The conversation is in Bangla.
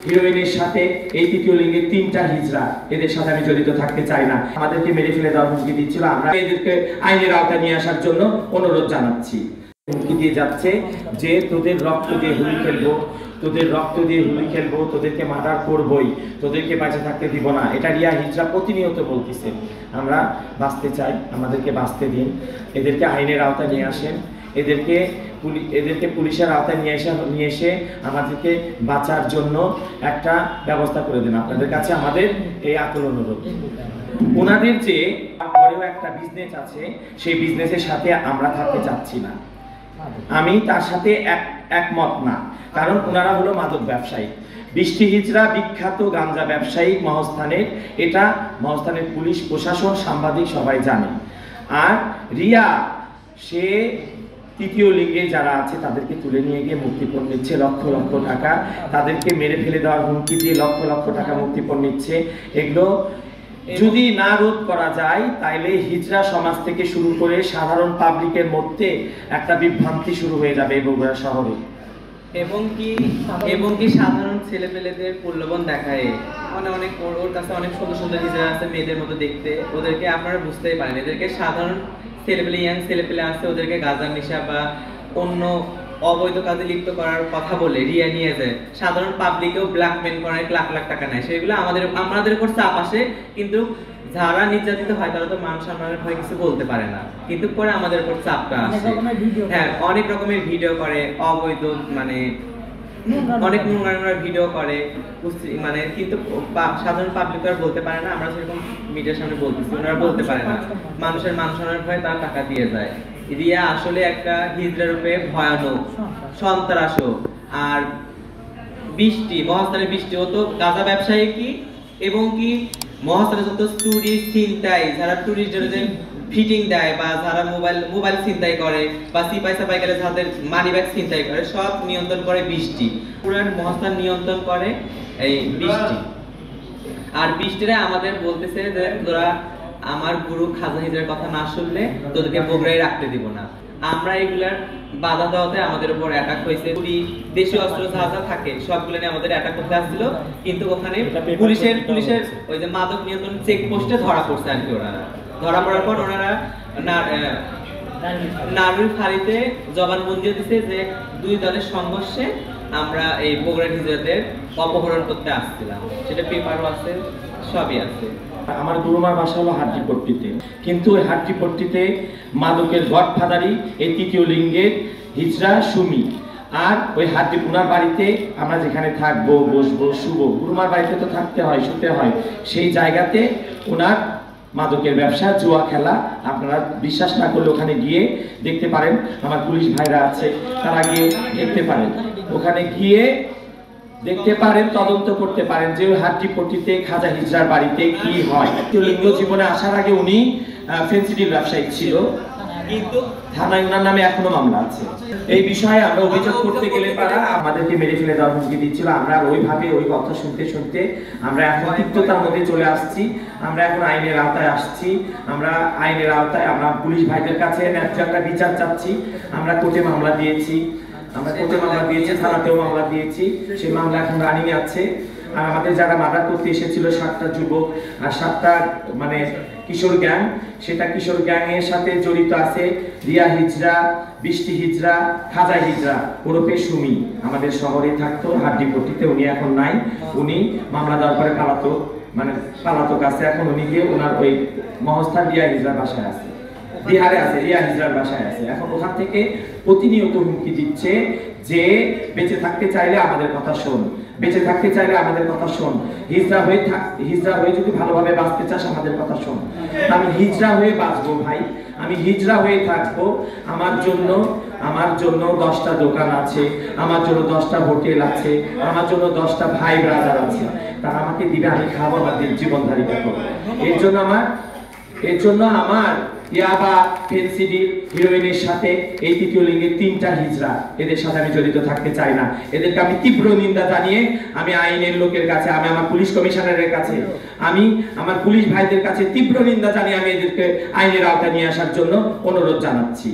হিরোইনের সাথে এই তৃতীয় লিঙ্গের 3টা হিজড়া, এদের সাথে আমি জড়িত থাকতে চাই না। আমাদেরকে মেরে ফেলে দেওয়ার হুমকি দিচ্ছিল, আমরা এদেরকে আইনের আওতায় নিয়ে আসার জন্য অনুরোধ জানাচ্ছি। হুমকি দিয়ে যাচ্ছে যে তোদের রক্ত দিয়ে হুলি খেলবো, তোদের রক্ত দিয়ে হুলি খেলবো, তোদেরকে মার্ডার করবই, তোদেরকে বেঁচে থাকতে দিব না। এটা রিয়া হিজড়া প্রতিনিয়ত বলতেছে। আমরা বাঁচতে চাই, আমাদেরকে বাঁচতে দিন, এদেরকে আইনের আওতায় নিয়ে আসেন, এদেরকে পুলিশের আওতায় নিয়ে এসে আমাদেরকে বাঁচার জন্য একটা ব্যবস্থা করে দেন। আপনাদের কাছে আমাদের এই আকুল অনুরোধ। ওনাদের যে পরেও একটা বিজনেস আছে, সেই বিজনেসের সাথে আমরা থাকতে চাচ্ছি না, আমি তার সাথে একমত না। কারণ ওনারা হলো মাদক ব্যবসায়ী। বৃষ্টি হিজড়া বিখ্যাত গাঞ্জা ব্যবসায়ী মহাস্থানের, এটা মহাস্থানের পুলিশ প্রশাসন সাংবাদিক সবাই জানে। আর রিয়া সে তৃতীয় লিঙ্গে যারা আছে তাদেরকে তুলে নিয়ে গিয়ে মুক্তিপণ নিচ্ছে লক্ষ লক্ষ টাকা, তাদেরকে মেরে ফেলে দেওয়ার হুমকি দিয়ে লক্ষ লক্ষ টাকা মুক্তিপণ নিচ্ছে। এগুলো যদি না রোধ করা যায় তাইলে হিজড়া সমাজ থেকে শুরু করে সাধারণ পাবলিকের মধ্যে একটা বিভ্রান্তি শুরু হয়ে যাবে বগুড়া শহরে। এবং কি সাধারণ ছেলেপেলেদের প্রলোভন দেখায়, অনেক ওর কাছে অনেক সুন্দর সুন্দর হিজড়া আছে মেয়েদের মতো দেখতে, ওদেরকে আপনারা বুঝতেই পারেন, এদেরকে সাধারণ ছেলেপেলে ইয়াং ছেলেপেলে আছে, ওদেরকে গাঁজা নেশা বা অন্য অবৈধ কাজে লিপ্ত করার কথা বলে রিয়া নিয়ে যায়, সাধারণ পাবলিকেও ব্ল্যাকমেল করে লাখ লাখ টাকা নেয়। সেগুলো আমাদের উপর চাপ আসে, কিন্তু যারা নির্যাতিত হয় তারা তো মান সম্মানের ভয় কিছু বলতে পারে না, কিন্তু পরে আমাদের উপর চাপটা আসে। হ্যাঁ, অনেক রকমের ভিডিও করে, অবৈধ মানে অনেক নোংরা ভিডিও করে, মানে কিন্তু সাধারণ পাবলিক আর বলতে পারে না। আমরা সেরকম মিডিয়ার সামনে বলতেছি, ওনারা বলতে পারে না, মানুষের মান সম্মানের ভয়ে তারা টাকা দিয়ে যায়। রিয়া আসলে একটা হিজড়া রূপে ভয়ানক সন্ত্রাসও। আর বৃষ্টি মহাস্থানের বৃষ্টি, ও তো গাঁজা ব্যবসায়ী কি, এবং কি মহাস্থানের যত চুরি ছিনতাই, যারা টুরিস্টদের ফিটিং দেয় বা যারা মোবাইল ছিনতাই করে বা সিপাই সাপাই গেলে যাদের মানি ব্যাগ ছিনতাই করে, সব নিয়ন্ত্রণ করে বৃষ্টি। পুরো মহাস্থান নিয়ন্ত্রণ করে এই বৃষ্টি। আর বৃষ্টিরা আমাদের বলতেছে যে তোরা আমার গুরু খাজা হিজড়ার কথা না শুনলে তোদেরকে বগুড়ায় রাখতে দিব না। আমরা এগুলার বাধা দেওয়াতে আমাদের উপর অ্যাটাক হয়েছে। দেশীয় অস্ত্র যা যা থাকে সবগুলো নিয়ে আমাদের অ্যাটাক করতে আসছিল, কিন্তু ওখানে পুলিশের ওই যে মাদক নিয়ন্ত্রণ চেকপোস্টে ধরা পড়ছে আর কি। ওনারা ধরা পড়ার পর ওনারা নারুর ফাঁড়িতে জবানবন্দি দিছে যে দুই দলের সংঘর্ষে আমরা এই বগুড়া হিজড়াদের অপহরণ করতে আসছিলাম, সেটা পেপারও আছে, সবই আছে। আমার গুরুমার বাসা হলো হাট্টিপট্টিতে, কিন্তু ওই হাট্টিপট্টিতে মাদকের গডফাদারি এই তৃতীয় লিঙ্গের হিজড়া সুমি। আর ওই ওনার বাড়িতে আমরা যেখানে থাকবো, বসবো, শুবো, গুরুমার বাড়িতে তো থাকতে হয়, শুতে হয়, সেই জায়গাতে ওনার মাদকের ব্যবসা, জুয়া খেলা। আপনারা বিশ্বাস না করলে ওখানে গিয়ে দেখতে পারেন, আমার পুলিশ ভাইরা আছে, তারা গিয়ে দেখতে পারেন, ওখানে গিয়ে দেখতে পারেন, তদন্ত করতে পারেন যে ওই হাট্টিপট্টিতে খাজা হিজড়ার বাড়িতে কি হয়। লিঙ্গ জীবনে আসার আগে উনি ফেন্সিডিল ব্যবসায়ী ছিল, কিন্তু থানায় ওনার নামে এখনো মামলা আছে। এই বিষয়ে আমরা অভিযোগ করতে গেলে তারা আমাদেরকে মেরে ফেলে দেওয়ার হুমকি দিচ্ছিল। আমরা ওইভাবে ওই কথা শুনতে শুনতে আমরা এখন তিক্ততার মধ্যে চলে আসছি। আমরা এখন আইনের আওতায় আসছি, আমরা আইনের আওতায় আমরা পুলিশ ভাইদের কাছে ন্যায্য একটা বিচার চাচ্ছি। আমরা কোর্টে মামলা দিয়েছি, থানাতেও মামলা দিয়েছি, সেই মামলা এখন রানিং আছে। আর আমাদের যারা মার্ডার করতে এসেছিল 7টা যুবক আর 7টা মানে কিশোর গ্যাং, সেটা কিশোর গ্যাংয়ের সাথে জড়িত আছে রিয়া হিজড়া, বৃষ্টি হিজড়া, খাজা হিজড়া ওরফে সুমি। আমাদের শহরে থাকতো, হাট্টিপট্টিতে, উনি এখন নাই। উনি মামলা দেওয়ার পরে পালাতক আছে। এখন উনি গিয়ে ওনার ওই মহাস্থান রিয়া হিজড়ার বাসায় আছে, বিহারে আছে, রিয়া হিজড়ার বাসায় আছে। এখন ওখান থেকে প্রতিনিয়ত হুমকি দিচ্ছে যে বেঁচে থাকতে চাইলে আমাদের কথা শোন, বেঁচে থাকতে চাইলে আমাদের কথা শোন, হিজড়া হয়ে যদি ভালোভাবে বাঁচতে চাস আমাদের কথা শোন। আমি হিজড়া হয়ে বাঁচবো ভাই, আমি হিজড়া হয়ে থাকবো। আমার জন্য 10টা দোকান আছে, আমার জন্য 10টা হোটেল আছে, আমার জন্য 10টা ভাই ব্রাদার আছে, তারা আমাকে দিবে, আমি খাবো, আমার জীবনধারিতা করবো। এর জন্য আমার ইয়াবা, ফেন্সিডিল, হিরোইনের সাথে এই তৃতীয় লিঙ্গের 3টা হিজড়া, এদের সাথে আমি জড়িত থাকতে চাই না। এদেরকে আমি তীব্র নিন্দা জানিয়ে আমি আইনের লোকের কাছে, আমি আমার পুলিশ কমিশনারের কাছে, আমি আমার পুলিশ ভাইদের কাছে তীব্র নিন্দা জানিয়ে আমি এদেরকে আইনের আওতায় নিয়ে আসার জন্য অনুরোধ জানাচ্ছি।